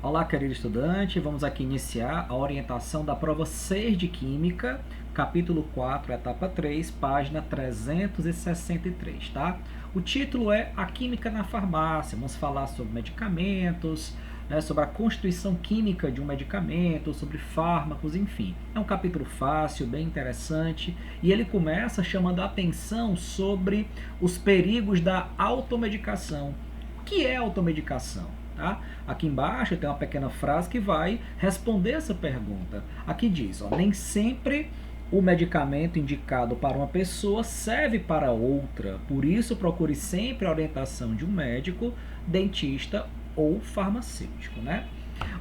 Olá, querido estudante, vamos aqui iniciar a orientação da prova 6 de Química, capítulo 4, etapa 3, página 363, tá? O título é A Química na Farmácia. Vamos falar sobre medicamentos, né, sobre a constituição química de um medicamento, sobre fármacos, enfim. É um capítulo fácil, bem interessante, e ele começa chamando a atenção sobre os perigos da automedicação. O que é automedicação? Tá? Aqui embaixo tem uma pequena frase que vai responder essa pergunta. Aqui diz, ó, nem sempre o medicamento indicado para uma pessoa serve para outra, por isso procure sempre a orientação de um médico, dentista ou farmacêutico, né?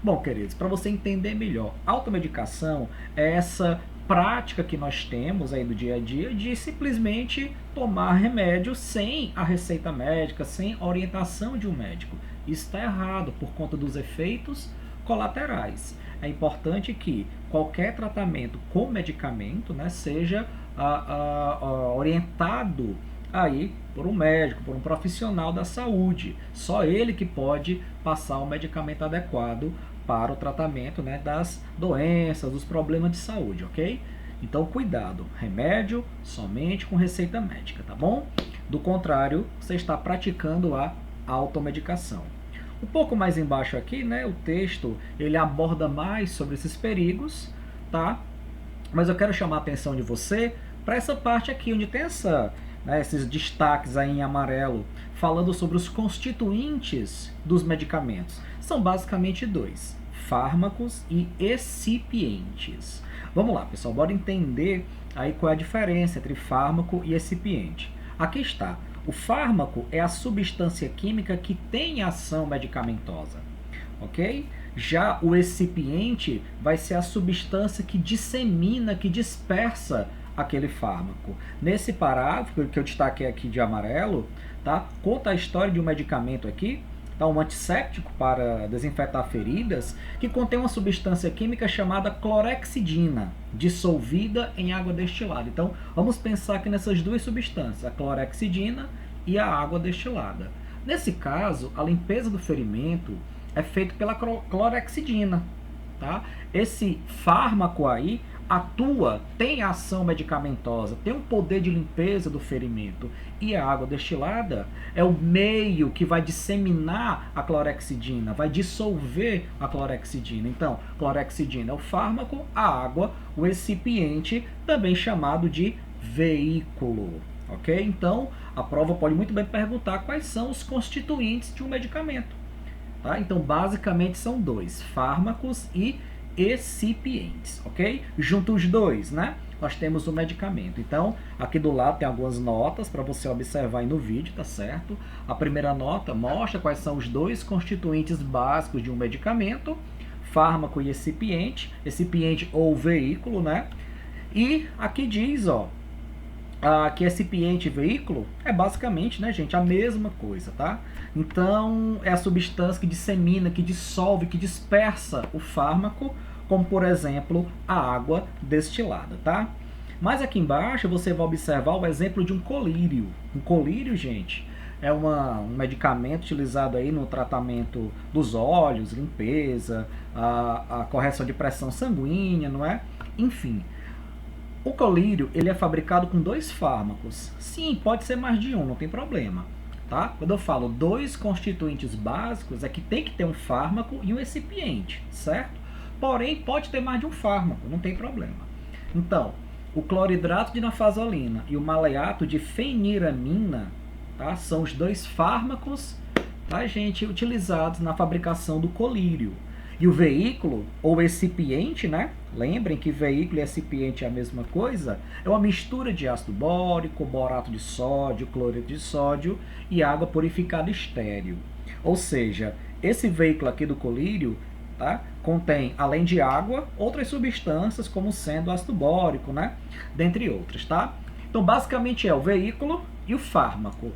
Bom, queridos, para você entender melhor, automedicação é essa prática que nós temos aí do dia a dia de simplesmente tomar remédio sem a receita médica, sem a orientação de um médico. Isso está errado por conta dos efeitos colaterais. É importante que qualquer tratamento com medicamento, né, seja orientado aí por um médico, por um profissional da saúde. Só ele que pode passar o medicamento adequado para o tratamento, né, das doenças, dos problemas de saúde, ok? Então, cuidado, remédio somente com receita médica, tá bom? Do contrário, você está praticando a automedicação. Um pouco mais embaixo aqui, né, o texto, ele aborda mais sobre esses perigos, tá? Mas eu quero chamar a atenção de você para essa parte aqui, onde tem esses destaques aí em amarelo, falando sobre os constituintes dos medicamentos. São basicamente dois, fármacos e excipientes. Vamos lá, pessoal, bora entender aí qual é a diferença entre fármaco e excipiente. Aqui está. O fármaco é a substância química que tem ação medicamentosa, ok? Já o excipiente vai ser a substância que dissemina, que dispersa aquele fármaco. Nesse parágrafo que eu destaquei aqui de amarelo, tá? Conta a história de um medicamento aqui, tá? Um antisséptico para desinfetar feridas, que contém uma substância química chamada clorexidina, dissolvida em água destilada. Então, vamos pensar aqui nessas duas substâncias, a clorexidina e a água destilada. Nesse caso, a limpeza do ferimento é feita pela clorexidina, tá? Esse fármaco aí atua, tem ação medicamentosa, tem um poder de limpeza do ferimento. E a água destilada é o meio que vai disseminar a clorexidina, vai dissolver a clorexidina. Então, clorexidina é o fármaco, a água, o excipiente, também chamado de veículo. Ok? Então, a prova pode muito bem perguntar quais são os constituintes de um medicamento. Tá? Então, basicamente são dois, fármacos e excipientes, ok? Junto os dois, né? Nós temos o medicamento. Então, aqui do lado tem algumas notas para você observar aí no vídeo, tá certo? A primeira nota mostra quais são os dois constituintes básicos de um medicamento, fármaco e excipiente ou veículo, né? E aqui diz, ó, que excipiente e veículo é basicamente, né, gente, a mesma coisa, tá? Então, é a substância que dissemina, que dissolve, que dispersa o fármaco, como, por exemplo, a água destilada, tá? Mas aqui embaixo você vai observar o exemplo de um colírio. Um colírio, gente, é um medicamento utilizado aí no tratamento dos olhos, limpeza, a correção de pressão sanguínea, não é? Enfim. O colírio, ele é fabricado com dois fármacos. Sim, pode ser mais de um, não tem problema. Tá? Quando eu falo dois constituintes básicos, é que tem que ter um fármaco e um excipiente, certo? Porém, pode ter mais de um fármaco, não tem problema. Então, o cloridrato de nafazolina e o maleato de feniramina, tá? São os dois fármacos, tá, gente, utilizados na fabricação do colírio. E o veículo, ou excipiente, né? Lembrem que veículo e excipiente é a mesma coisa. É uma mistura de ácido bórico, borato de sódio, cloreto de sódio e água purificada estéril. Ou seja, esse veículo aqui do colírio, tá, contém, além de água, outras substâncias, como sendo ácido bórico, né? Dentre outras, tá? Então, basicamente é o veículo e o fármaco.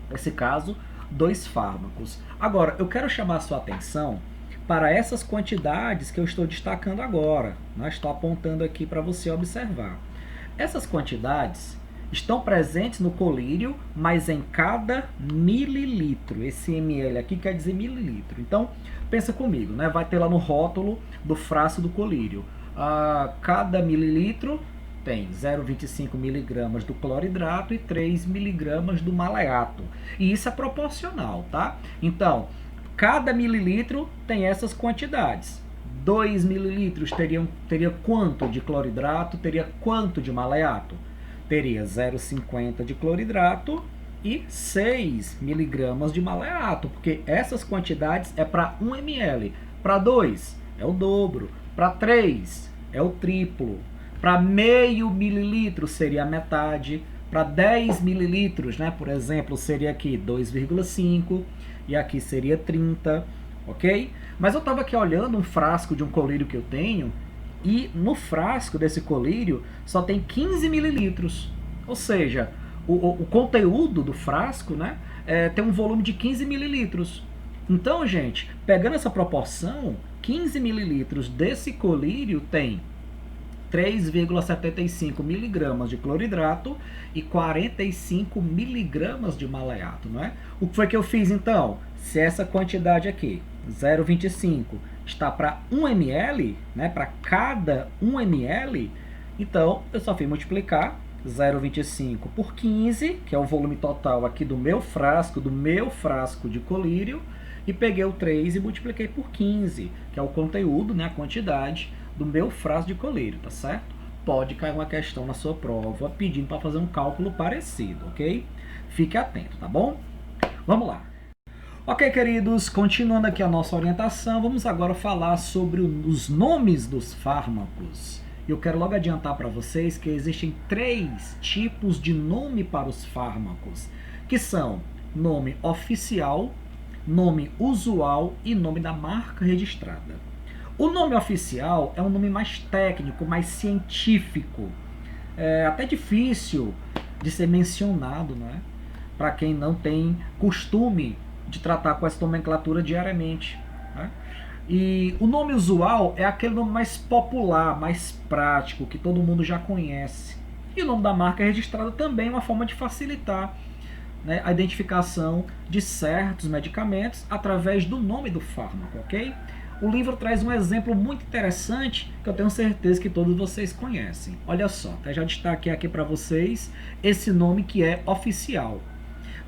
Nesse caso, dois fármacos. Agora, eu quero chamar a sua atenção para essas quantidades que eu estou destacando agora, né? Estou apontando aqui para você observar. Essas quantidades, estão presentes no colírio, mas em cada mililitro. Esse ml aqui quer dizer mililitro. Então, pensa comigo, né? Vai ter lá no rótulo do frasco do colírio. Cada mililitro tem 0,25 miligramas do cloridrato e 3 miligramas do maleato. E isso é proporcional, tá? Então, cada mililitro tem essas quantidades. 2 mililitros teria quanto de cloridrato, teria quanto de maleato? Teria 0,50 de cloridrato e 6 miligramas de maleato, porque essas quantidades é para 1 ml. Para 2 é o dobro, para 3 é o triplo, para meio mililitro seria a metade, para 10 mililitros, né, por exemplo, seria aqui 2,5 e aqui seria 30, ok? Mas eu estava aqui olhando um frasco de um colírio que eu tenho e no frasco desse colírio só tem 15 mililitros, ou seja, o conteúdo do frasco, né, tem um volume de 15 mililitros. Então, gente, pegando essa proporção, 15 mililitros desse colírio tem 3,75 miligramas de cloridrato e 45 miligramas de maleato, não é? O que foi que eu fiz então? Se essa quantidade aqui, 0,25, está para 1 ml, né, para cada 1 ml, então eu só fui multiplicar 0,25 por 15, que é o volume total aqui do meu frasco de colírio, e peguei o 3 e multipliquei por 15, que é o conteúdo, né, a quantidade do meu frasco de colírio, tá certo? Pode cair uma questão na sua prova pedindo para fazer um cálculo parecido, ok? Fique atento, tá bom? Vamos lá. Ok, queridos, continuando aqui a nossa orientação, vamos agora falar sobre os nomes dos fármacos. Eu quero logo adiantar para vocês que existem 3 tipos de nome para os fármacos, que são nome oficial, nome usual e nome da marca registrada. O nome oficial é um nome mais técnico, mais científico, até difícil de ser mencionado, né? Para quem não tem costume de tratar com essa nomenclatura diariamente, né? E o nome usual é aquele nome mais popular, mais prático, que todo mundo já conhece. E o nome da marca registrada também é uma forma de facilitar, né, a identificação de certos medicamentos através do nome do fármaco, ok? O livro traz um exemplo muito interessante que eu tenho certeza que todos vocês conhecem. Olha só, até já destaquei aqui para vocês esse nome que é oficial.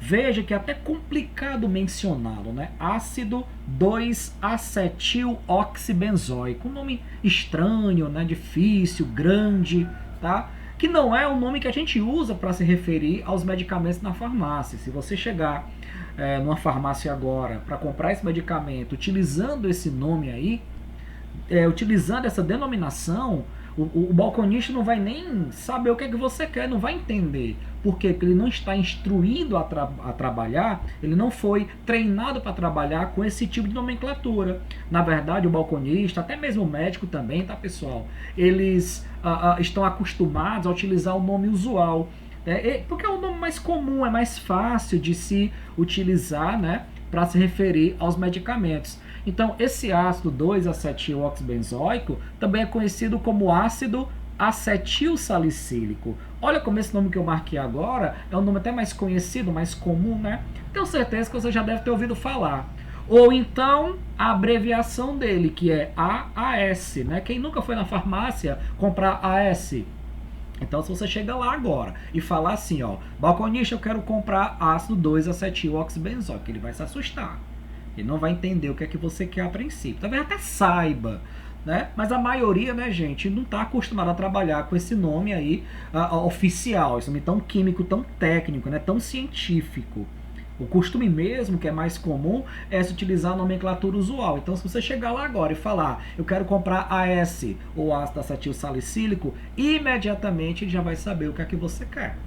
Veja que é até complicado mencioná-lo, né? Ácido 2-acetil-oxibenzoico. Um nome estranho, né? Difícil, grande, tá? Que não é o nome que a gente usa para se referir aos medicamentos na farmácia. Se você chegar numa farmácia agora para comprar esse medicamento utilizando esse nome aí, utilizando essa denominação, o balconista não vai nem saber o que é que você quer, não vai entender. Por quê? Porque ele não está instruído a trabalhar, ele não foi treinado para trabalhar com esse tipo de nomenclatura. Na verdade, o balconista, até mesmo o médico também, tá, pessoal? Eles estão acostumados a utilizar o nome usual, porque é o nome mais comum, é mais fácil de se utilizar, né, para se referir aos medicamentos. Então, esse ácido 2-acetil-oxibenzoico também é conhecido como ácido acetilsalicílico. Olha como esse nome que eu marquei agora é um nome até mais conhecido, mais comum, né? Tenho certeza que você já deve ter ouvido falar. Ou então, a abreviação dele, que é AAS, né? Quem nunca foi na farmácia comprar AS? Então, se você chega lá agora e falar assim, ó, balconista, eu quero comprar ácido 2-acetil-oxibenzoico, ele vai se assustar. Ele não vai entender o que é que você quer a princípio. Talvez até saiba, né? Mas a maioria, né, gente, não está acostumada a trabalhar com esse nome aí oficial, esse nome tão químico, tão técnico, né, tão científico. O costume mesmo, que é mais comum, é se utilizar a nomenclatura usual. Então, se você chegar lá agora e falar, eu quero comprar AS, ou ácido acetil salicílico, imediatamente ele já vai saber o que é que você quer,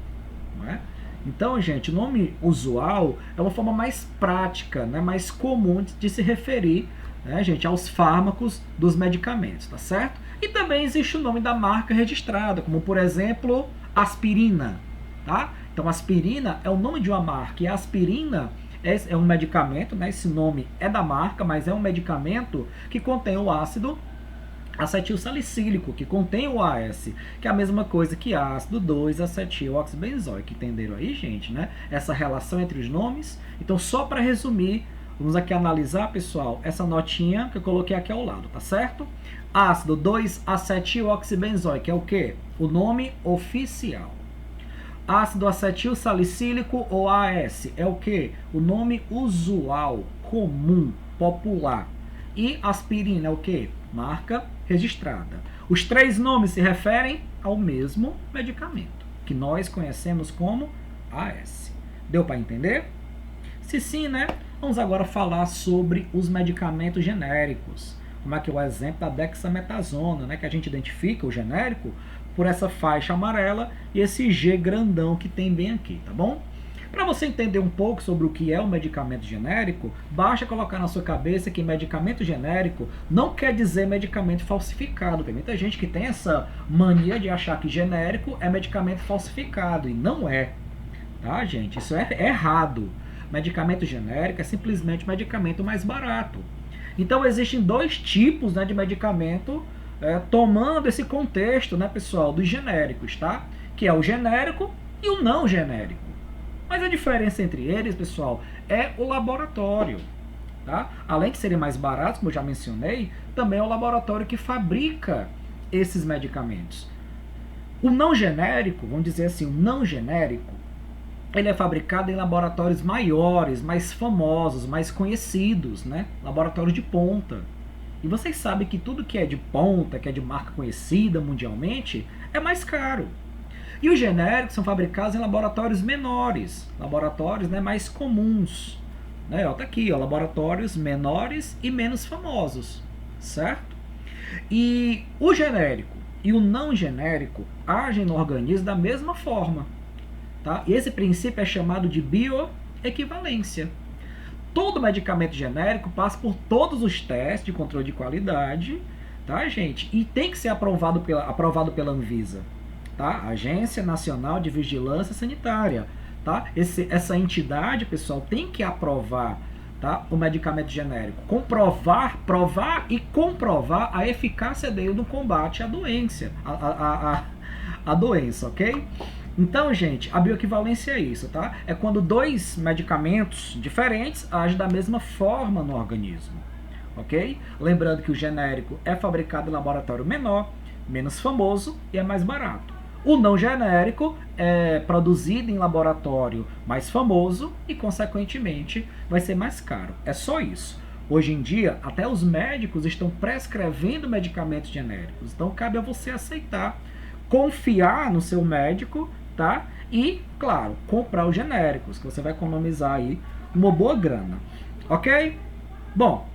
não é? Então, gente, o nome usual é uma forma mais prática, né, mais comum de se referir, né, gente, aos fármacos dos medicamentos, tá certo? E também existe o nome da marca registrada, como, por exemplo, aspirina, tá? Então, aspirina é o nome de uma marca, e a aspirina é um medicamento, né, esse nome é da marca, mas é um medicamento que contém o ácido acetil salicílico, que contém o AS, que é a mesma coisa que ácido 2-acetil-oxibenzóico. Entenderam aí, gente, né? Essa relação entre os nomes. Então, só para resumir, vamos aqui analisar, pessoal, essa notinha que eu coloquei aqui ao lado, tá certo? Ácido 2-acetil-oxibenzóico é o quê? O nome oficial. Ácido acetil salicílico, ou AS, é o quê? O nome usual, comum, popular. E aspirina é o quê? Marca registrada. Os três nomes se referem ao mesmo medicamento, que nós conhecemos como AS. Deu para entender? Se sim, né? Vamos agora falar sobre os medicamentos genéricos. Como é que é o exemplo da dexametasona, né? Que a gente identifica o genérico por essa faixa amarela e esse G grandão que tem bem aqui, tá bom? Para você entender um pouco sobre o que é um medicamento genérico, basta colocar na sua cabeça que medicamento genérico não quer dizer medicamento falsificado. Tem muita gente que tem essa mania de achar que genérico é medicamento falsificado, e não é. Tá, gente? Isso é errado. Medicamento genérico é simplesmente medicamento mais barato. Então, existem dois tipos, né, de medicamento tomando esse contexto, né, pessoal, dos genéricos, tá? Que é o genérico e o não genérico. Mas a diferença entre eles, pessoal, é o laboratório. Tá? Além de serem mais baratos, como eu já mencionei, também é o laboratório que fabrica esses medicamentos. O não genérico, vamos dizer assim, o não genérico, ele é fabricado em laboratórios maiores, mais famosos, mais conhecidos, né? Laboratórios de ponta. E vocês sabem que tudo que é de ponta, que é de marca conhecida mundialmente, é mais caro. E os genéricos são fabricados em laboratórios menores, laboratórios, né, mais comuns. Né? Ó, tá aqui, ó, laboratórios menores e menos famosos, certo? E o genérico e o não genérico agem no organismo da mesma forma. Tá? E esse princípio é chamado de bioequivalência. Todo medicamento genérico passa por todos os testes de controle de qualidade, tá, gente? E tem que ser aprovado pela Anvisa. Tá? Agência Nacional de Vigilância Sanitária. Tá? Essa entidade, pessoal, tem que aprovar, tá, o medicamento genérico. Provar e comprovar a eficácia dele no combate à doença. A doença, ok? Então, gente, a bioequivalência é isso, tá? É quando dois medicamentos diferentes agem da mesma forma no organismo, ok? Lembrando que o genérico é fabricado em laboratório menor, menos famoso e é mais barato. O não genérico é produzido em laboratório mais famoso e, consequentemente, vai ser mais caro. É só isso. Hoje em dia, até os médicos estão prescrevendo medicamentos genéricos. Então, cabe a você aceitar, confiar no seu médico, tá? E, claro, comprar os genéricos, que você vai economizar aí uma boa grana. Ok? Bom,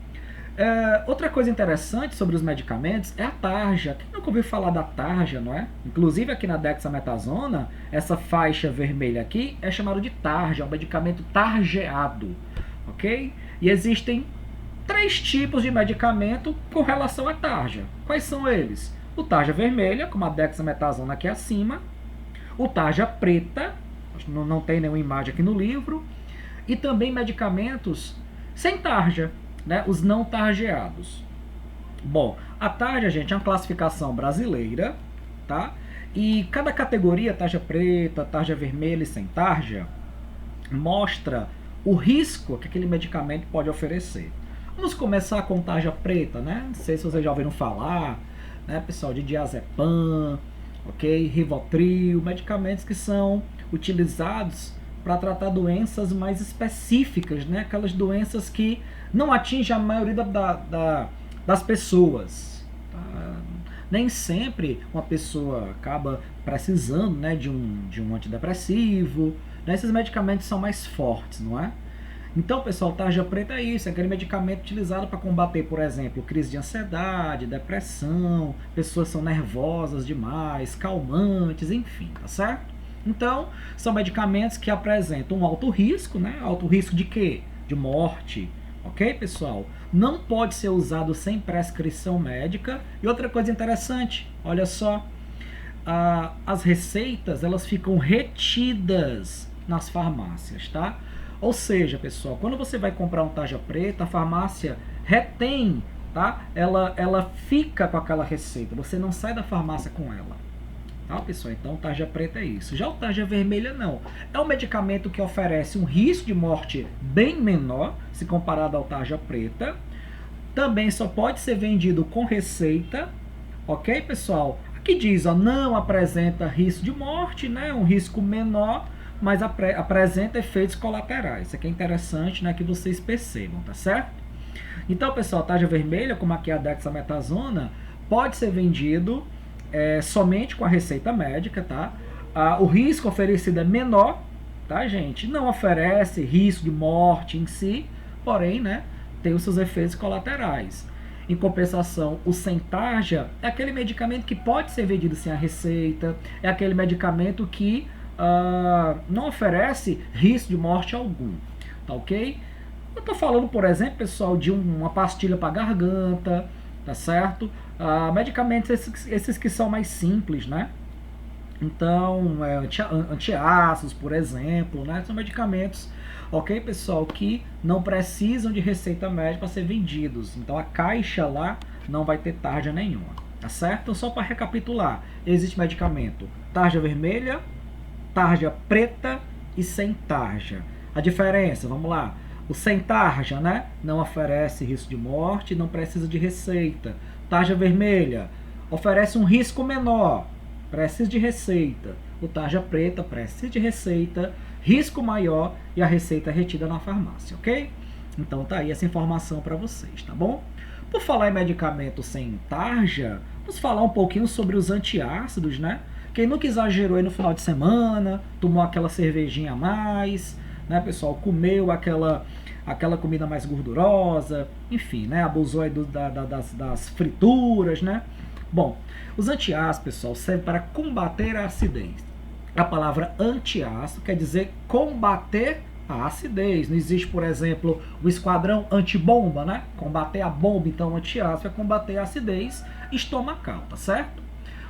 outra coisa interessante sobre os medicamentos é a tarja. Quem nunca ouviu falar da tarja, não é? Inclusive aqui na dexametasona, essa faixa vermelha aqui é chamada de tarja, é um medicamento targeado, ok? E existem 3 tipos de medicamento com relação à tarja. Quais são eles? O tarja vermelha, como a dexametasona aqui acima, o tarja preta, não tem nenhuma imagem aqui no livro, e também medicamentos sem tarja, né, os não targeados. Bom, a tarja, gente, é uma classificação brasileira, tá? E cada categoria, tarja preta, tarja vermelha e sem tarja, mostra o risco que aquele medicamento pode oferecer. Vamos começar com tarja preta, né? Não sei se vocês já ouviram falar, né, pessoal, de diazepam, ok? Rivotril, medicamentos que são utilizados para tratar doenças mais específicas, né? Aquelas doenças que não atingem a maioria das pessoas. Tá? Nem sempre uma pessoa acaba precisando, né, de um antidepressivo. Né? Esses medicamentos são mais fortes, não é? Então, pessoal, tarja preta é isso, é aquele medicamento utilizado para combater, por exemplo, crise de ansiedade, depressão, pessoas são nervosas demais, calmantes, enfim, tá certo? Então, são medicamentos que apresentam um alto risco, né? Alto risco de quê? De morte, ok, pessoal? Não pode ser usado sem prescrição médica. E outra coisa interessante, olha só, as receitas, elas ficam retidas nas farmácias, tá? Ou seja, pessoal, quando você vai comprar um tarja preta, a farmácia retém tá? Ela fica com aquela receita, você não sai da farmácia com ela. Tá, pessoal? Então, tarja preta é isso. Já o tarja vermelha, não. É um medicamento que oferece um risco de morte bem menor, se comparado ao tarja preta. Também só pode ser vendido com receita, ok, pessoal? Aqui diz, ó, não apresenta risco de morte, né? Um risco menor, mas apresenta efeitos colaterais. Isso aqui é interessante, né? Que vocês percebam, tá certo? Então, pessoal, a tarja vermelha, como aqui é a dexametasona, pode ser vendido somente com a receita médica, tá? O risco oferecido é menor, tá, gente? Não oferece risco de morte em si, porém, né, tem os seus efeitos colaterais. Em compensação, o sem tarja é aquele medicamento que pode ser vendido sem a receita, é aquele medicamento que não oferece risco de morte algum, tá ok? Eu estou falando, por exemplo, pessoal, de uma pastilha para garganta, tá certo? Medicamentos esses que são mais simples, né? Então, antiácidos, por exemplo, né? São medicamentos, ok, pessoal, que não precisam de receita médica para ser vendidos. Então, a caixa lá não vai ter tarja nenhuma, tá certo? Então, só para recapitular, existe medicamento tarja vermelha, tarja preta e sem tarja. A diferença, vamos lá. O sem tarja, né, não oferece risco de morte, não precisa de receita. Tarja vermelha oferece um risco menor, precisa de receita. O tarja preta precisa de receita, risco maior e a receita é retida na farmácia, ok? Então tá aí essa informação para vocês, tá bom? Por falar em medicamento sem tarja, vamos falar um pouquinho sobre os antiácidos, né? Quem nunca exagerou aí no final de semana, tomou aquela cervejinha a mais, né, pessoal? Comeu aquela comida mais gordurosa, enfim, né? Abusou aí das frituras, né? Bom, os antiácidos, pessoal, servem para combater a acidez. A palavra antiácido quer dizer combater a acidez. Não existe, por exemplo, o esquadrão antibomba, né? Combater a bomba, então antiácido é combater a acidez estomacal, tá certo?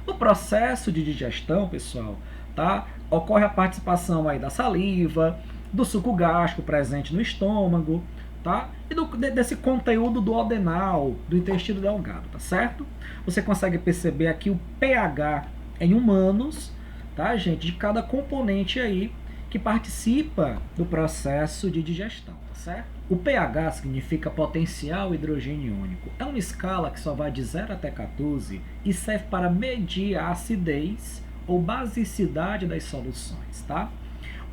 No processo de digestão, pessoal, tá? Ocorre a participação aí da saliva, do suco gástrico presente no estômago, tá? E desse conteúdo duodenal, do intestino delgado, tá certo? Você consegue perceber aqui o pH em humanos, tá, gente? De cada componente aí que participa do processo de digestão, tá certo? O pH significa potencial hidrogênio iônico. É uma escala que só vai de 0 até 14 e serve para medir a acidez ou basicidade das soluções, tá?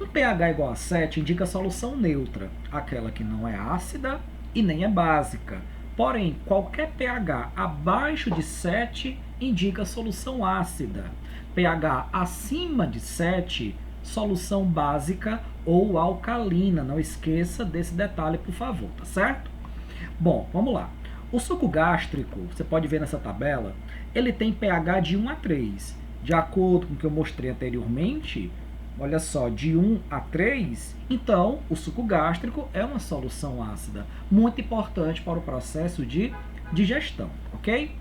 Um pH igual a 7 indica solução neutra, aquela que não é ácida e nem é básica. Porém, qualquer pH abaixo de 7 indica solução ácida. pH acima de 7, solução básica ou alcalina. Não esqueça desse detalhe, por favor, tá certo? Bom, vamos lá. O suco gástrico, você pode ver nessa tabela, ele tem pH de 1 a 3. De acordo com o que eu mostrei anteriormente, olha só, de 1 a 3, então o suco gástrico é uma solução ácida, muito importante para o processo de digestão, ok?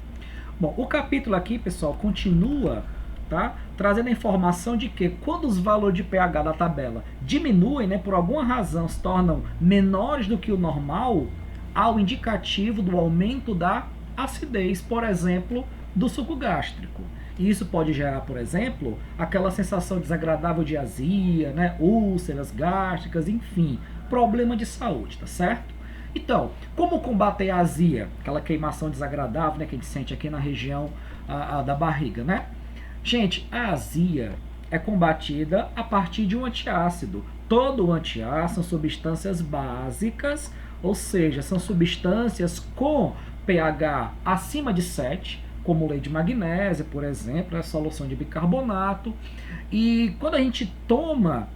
Bom, o capítulo aqui, pessoal, continua, tá, trazendo a informação de que quando os valores de pH da tabela diminuem, né, por alguma razão se tornam menores do que o normal, há o indicativo do aumento da acidez, por exemplo, do suco gástrico. E isso pode gerar, por exemplo, aquela sensação desagradável de azia, né, úlceras gástricas, enfim, problema de saúde, tá certo? Então, como combater a azia, aquela queimação desagradável, né, que a gente sente aqui na região da barriga, né? Gente, a azia é combatida a partir de um antiácido. Todo antiácido são substâncias básicas, ou seja, são substâncias com pH acima de 7, como o leite de magnésia, por exemplo, a solução de bicarbonato. E quando a gente toma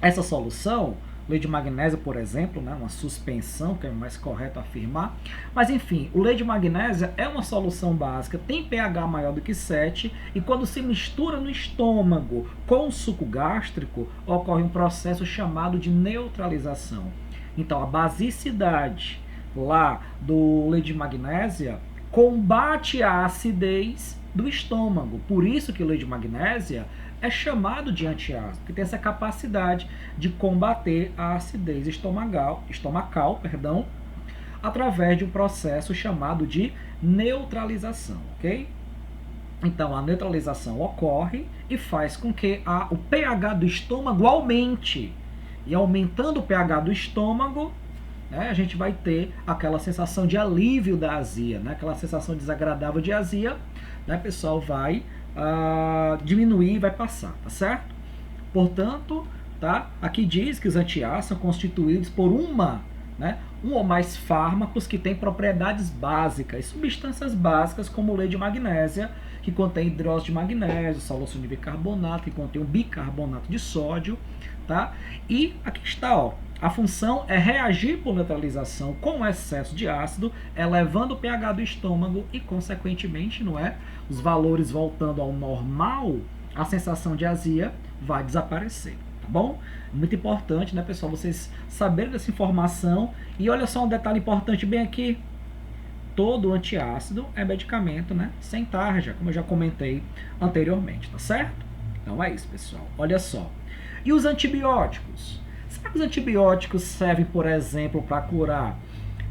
essa solução, leite de magnésia, por exemplo, né, uma suspensão, que é mais correto afirmar, mas enfim, o leite de magnésia é uma solução básica, tem pH maior do que 7, e quando se mistura no estômago com o suco gástrico, ocorre um processo chamado de neutralização. Então, a basicidade lá do leite de magnésia combate a acidez do estômago. Por isso que o leite de magnésia é chamado de antiácido, que tem essa capacidade de combater a acidez estomacal, através de um processo chamado de neutralização, ok? Então, a neutralização ocorre e faz com que o pH do estômago aumente. E aumentando o pH do estômago, né, a gente vai ter aquela sensação de alívio da azia, né, aquela sensação desagradável de azia, né, pessoal, vai diminuir e vai passar, tá certo? Portanto, tá, aqui diz que os antiácidos são constituídos por um ou mais fármacos que têm propriedades básicas, substâncias básicas como o leite de magnésia, que contém hidróxido de magnésio, solução de bicarbonato, que contém um bicarbonato de sódio, tá? E aqui está, ó, a função é reagir por neutralização com o excesso de ácido, elevando o pH do estômago e, consequentemente, os valores voltando ao normal, a sensação de azia vai desaparecer, tá bom? Muito importante, né, pessoal, vocês saberem dessa informação. E olha só um detalhe importante bem aqui. Todo antiácido é medicamento, né, sem tarja, como eu já comentei anteriormente, tá certo? Então é isso, pessoal. Olha só. E os antibióticos? Será que os antibióticos servem, por exemplo, para curar,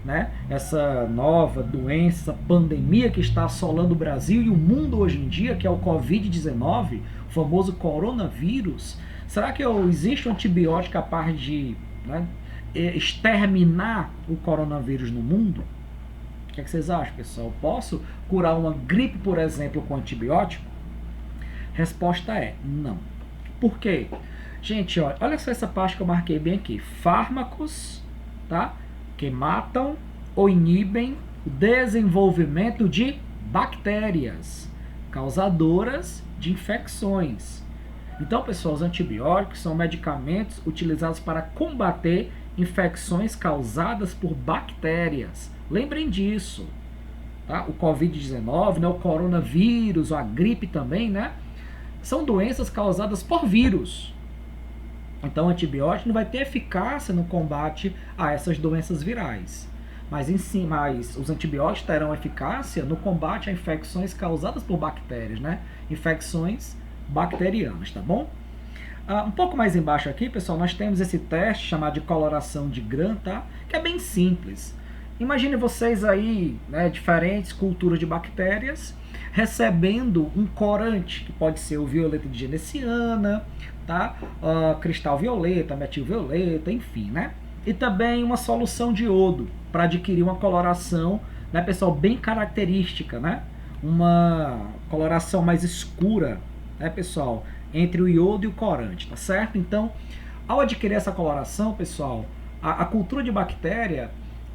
né, essa nova doença, pandemia que está assolando o Brasil e o mundo hoje em dia, que é o Covid-19, o famoso coronavírus? Será que existe um antibiótico capaz de, né, exterminar o coronavírus no mundo? O que vocês acham, pessoal? Posso curar uma gripe, por exemplo, com antibiótico? Resposta é não. Por quê? Gente, olha só essa parte que eu marquei bem aqui. Fármacos, tá, que matam ou inibem o desenvolvimento de bactérias causadoras de infecções. Então, pessoal, os antibióticos são medicamentos utilizados para combater infecções causadas por bactérias. Lembrem disso, tá? O Covid-19, né, o coronavírus, a gripe também, né, são doenças causadas por vírus. Então, o antibiótico não vai ter eficácia no combate a essas doenças virais. Mas os antibióticos terão eficácia no combate a infecções causadas por bactérias, né? Infecções bacterianas, tá bom? Um pouco mais embaixo aqui, pessoal, nós temos esse teste chamado de coloração de Gram, tá? Que é bem simples. Imagine vocês aí, né, diferentes culturas de bactérias recebendo um corante, que pode ser o violeta de genesiana, tá? Cristal violeta, metilvioleta, enfim, né? E também uma solução de iodo para adquirir uma coloração, né, pessoal, bem característica, né? Uma coloração mais escura, né, pessoal, entre o iodo e o corante, tá certo? Então, ao adquirir essa coloração, pessoal, a cultura de bactéria,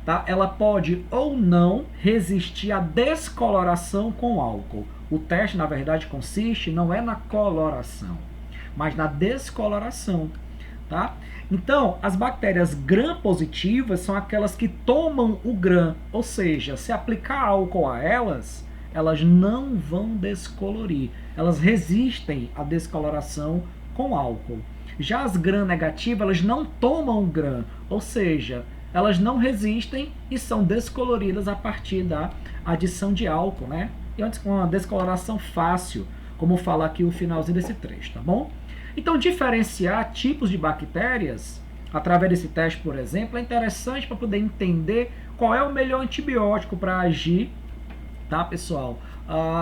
tá, ela pode ou não resistir à descoloração com álcool. O teste, na verdade, consiste não é na coloração, mas na descoloração, tá? Então, as bactérias gram-positivas são aquelas que tomam o gram, ou seja, se aplicar álcool a elas, elas não vão descolorir, elas resistem à descoloração com álcool. Já as gram-negativas, elas não tomam o gram, ou seja, elas não resistem e são descoloridas a partir da adição de álcool, né? E uma descoloração fácil, como fala aqui o finalzinho desse trecho, tá bom? Então, diferenciar tipos de bactérias através desse teste, por exemplo, é interessante para poder entender qual é o melhor antibiótico para agir, tá, pessoal,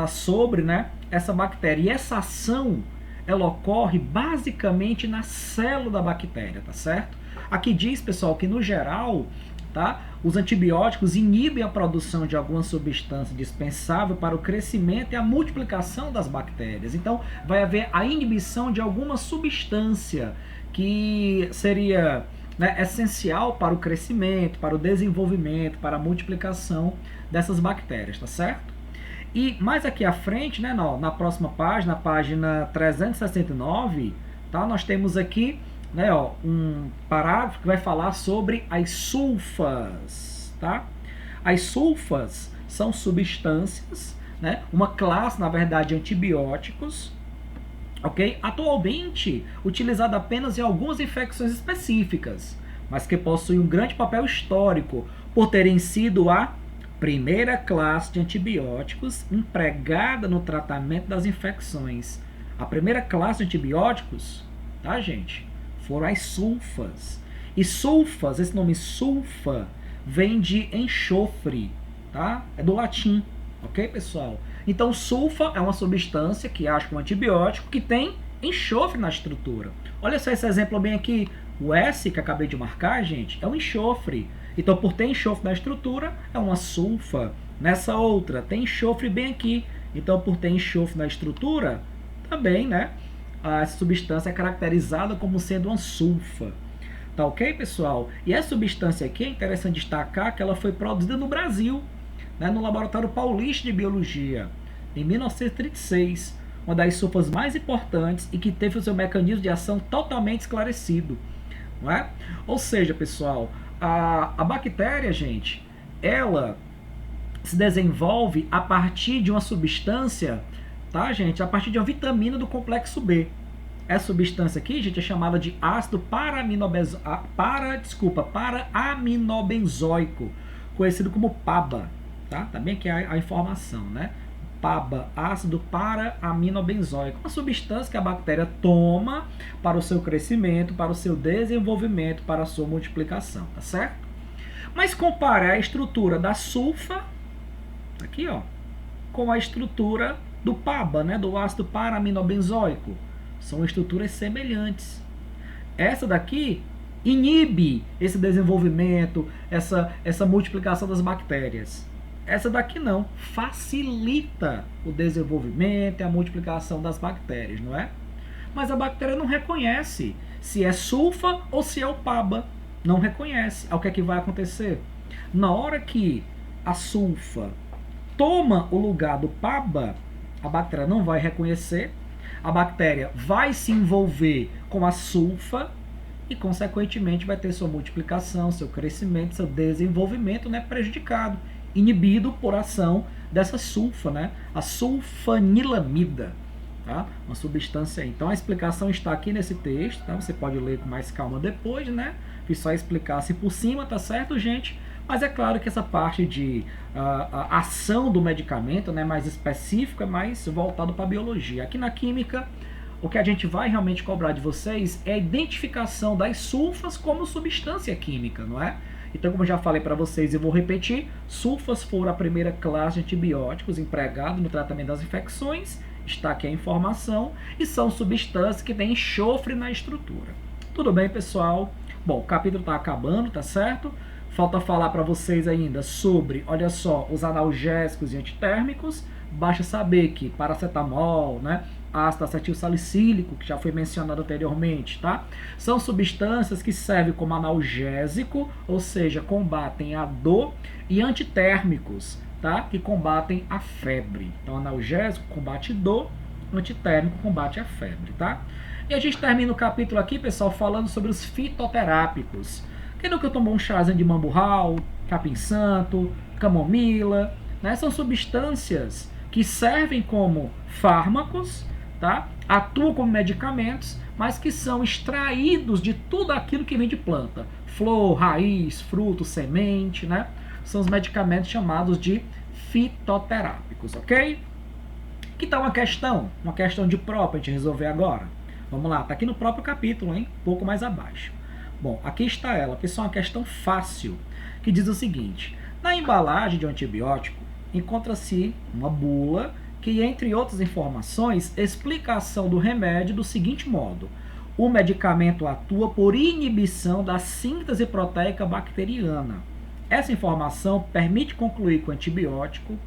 sobre, né, essa bactéria. E essa ação, ela ocorre basicamente na célula da bactéria, tá certo? Aqui diz, pessoal, que no geral, tá, os antibióticos inibem a produção de alguma substância dispensável para o crescimento e a multiplicação das bactérias. Então, vai haver a inibição de alguma substância que seria, né, essencial para o crescimento, para o desenvolvimento, para a multiplicação dessas bactérias, tá certo? E mais aqui à frente, né, na próxima página, página 369, tá, nós temos aqui, né, um parágrafo que vai falar sobre as sulfas, tá? As sulfas são substâncias, né, uma classe, na verdade, de antibióticos, ok? Atualmente utilizada apenas em algumas infecções específicas, mas que possuem um grande papel histórico por terem sido a primeira classe de antibióticos empregada no tratamento das infecções. A primeira classe de antibióticos, tá, gente, foram as sulfas. E sulfas, esse nome sulfa, vem de enxofre, tá? É do latim, ok, pessoal? Então, sulfa é uma substância que age como antibiótico que tem enxofre na estrutura. Olha só esse exemplo bem aqui. O S que acabei de marcar, gente, é um enxofre. Então, por ter enxofre na estrutura, é uma sulfa. Nessa outra, tem enxofre bem aqui. Então, por ter enxofre na estrutura, também, né? A substância é caracterizada como sendo uma sulfa. Tá ok, pessoal? E essa substância aqui é interessante destacar que ela foi produzida no Brasil, né, no Laboratório Paulista de Biologia, em 1936, uma das sulfas mais importantes e que teve o seu mecanismo de ação totalmente esclarecido. Não é? Ou seja, pessoal, a bactéria, gente, ela se desenvolve a partir de uma substância, tá, gente? A partir de uma vitamina do complexo B. Essa substância aqui, gente, é chamada de ácido para-aminobenzoico, conhecido como PABA, tá? Tá bem aqui a informação, né? PABA, ácido para-aminobenzoico, uma substância que a bactéria toma para o seu crescimento, para o seu desenvolvimento, para a sua multiplicação, tá certo? Mas compare a estrutura da sulfa, aqui, ó, com a estrutura do PABA, né, do ácido para-aminobenzoico. São estruturas semelhantes. Essa daqui inibe esse desenvolvimento, essa multiplicação das bactérias. Essa daqui não, facilita o desenvolvimento e a multiplicação das bactérias, não é? Mas a bactéria não reconhece se é sulfa ou se é o PABA. Não reconhece. O que é que vai acontecer? Na hora que a sulfa toma o lugar do PABA, a bactéria não vai reconhecer, a bactéria vai se envolver com a sulfa e, consequentemente, vai ter sua multiplicação, seu crescimento, seu desenvolvimento, né, prejudicado, inibido por ação dessa sulfa, né, a sulfanilamida, tá? Uma substância aí. Então, a explicação está aqui nesse texto, tá? Você pode ler com mais calma depois, né? Fiz só explicar assim por cima, tá certo, gente? Mas é claro que essa parte de a ação do medicamento, né, mais específica, é mais voltado para a biologia. Aqui na química, o que a gente vai realmente cobrar de vocês é a identificação das sulfas como substância química, não é? Então, como eu já falei para vocês e vou repetir, sulfas foram a primeira classe de antibióticos empregado no tratamento das infecções, está aqui a informação, e são substâncias que têm enxofre na estrutura. Tudo bem, pessoal? Bom, o capítulo está acabando, tá certo? Falta falar para vocês ainda sobre, olha só, os analgésicos e antitérmicos. Basta saber que paracetamol, né, ácido acetilsalicílico, que já foi mencionado anteriormente, tá? São substâncias que servem como analgésico, ou seja, combatem a dor, e antitérmicos, tá? Que combatem a febre. Então, analgésico combate dor, antitérmico combate a febre, tá? E a gente termina o capítulo aqui, pessoal, falando sobre os fitoterápicos. Quem nunca tomou um chazinho de mamburral, capim-santo, camomila, né? São substâncias que servem como fármacos, tá? Atuam como medicamentos, mas que são extraídos de tudo aquilo que vem de planta. Flor, raiz, fruto, semente, né? São os medicamentos chamados de fitoterápicos, ok? Que tal uma questão de prova para a gente resolver agora? Vamos lá, tá aqui no próprio capítulo, hein? Um pouco mais abaixo. Bom, aqui está ela, pessoal, uma questão fácil, que diz o seguinte: na embalagem de um antibiótico encontra-se uma bula que, entre outras informações, explica a ação do remédio do seguinte modo: o medicamento atua por inibição da síntese proteica bacteriana. Essa informação permite concluir que o antibiótico...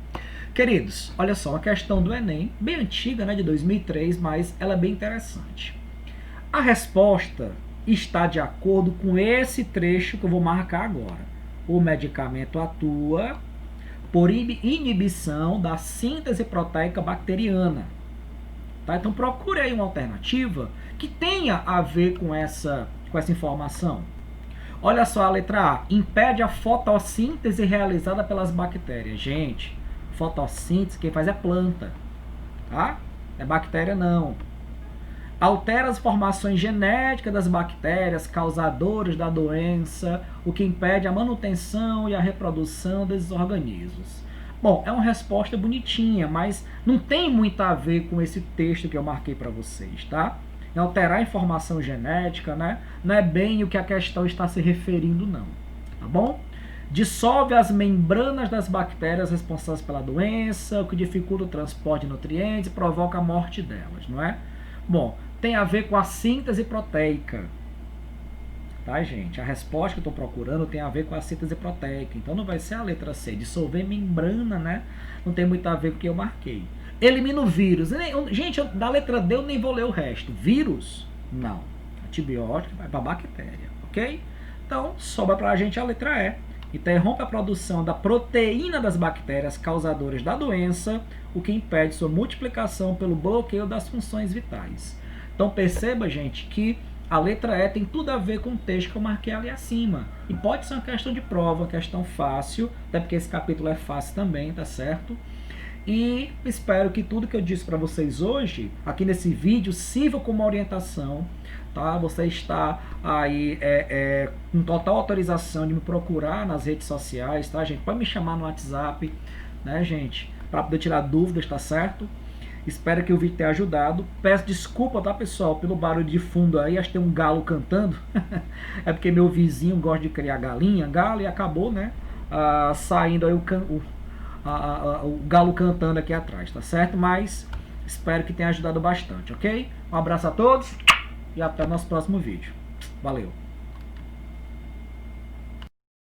Queridos, olha só, uma questão do Enem, bem antiga, né, de 2003, mas ela é bem interessante. A resposta está de acordo com esse trecho que eu vou marcar agora. O medicamento atua por inibição da síntese proteica bacteriana. Tá? Então procure aí uma alternativa que tenha a ver com essa informação. Olha só a letra A. Impede a fotossíntese realizada pelas bactérias. Gente, fotossíntese quem faz é planta. Tá? Não é bactéria não. Altera as formações genéticas das bactérias causadoras da doença, o que impede a manutenção e a reprodução desses organismos. Bom, é uma resposta bonitinha, mas não tem muito a ver com esse texto que eu marquei para vocês, tá? É alterar a informação genética, né? Não é bem o que a questão está se referindo, não. Tá bom? dissolve as membranas das bactérias responsáveis pela doença, o que dificulta o transporte de nutrientes e provoca a morte delas, não é? Bom, tem a ver com a síntese proteica. Tá, gente? A resposta que eu estou procurando tem a ver com a síntese proteica. Então não vai ser a letra C. Dissolver membrana, né? Não tem muito a ver com o que eu marquei. Elimina o vírus. Gente, da letra D eu nem vou ler o resto. Vírus? Não. Antibiótico vai para bactéria, ok? Então sobra para a gente a letra E. Interrompe a produção da proteína das bactérias causadoras da doença, o que impede sua multiplicação pelo bloqueio das funções vitais. Então perceba, gente, que a letra E tem tudo a ver com o texto que eu marquei ali acima. E pode ser uma questão de prova, uma questão fácil, até porque esse capítulo é fácil também, tá certo? E espero que tudo que eu disse para vocês hoje, aqui nesse vídeo, sirva como orientação, tá? Você está aí com total autorização de me procurar nas redes sociais, tá, gente? Pode me chamar no WhatsApp, né, gente? Para poder tirar dúvidas, tá certo? Espero que o vídeo tenha ajudado. Peço desculpa, tá, pessoal, pelo barulho de fundo aí. Acho que tem um galo cantando. É porque meu vizinho gosta de criar galinha, galo, e acabou, né? Saindo aí o galo cantando aqui atrás, tá certo? Mas espero que tenha ajudado bastante, ok? Um abraço a todos e até o nosso próximo vídeo. Valeu!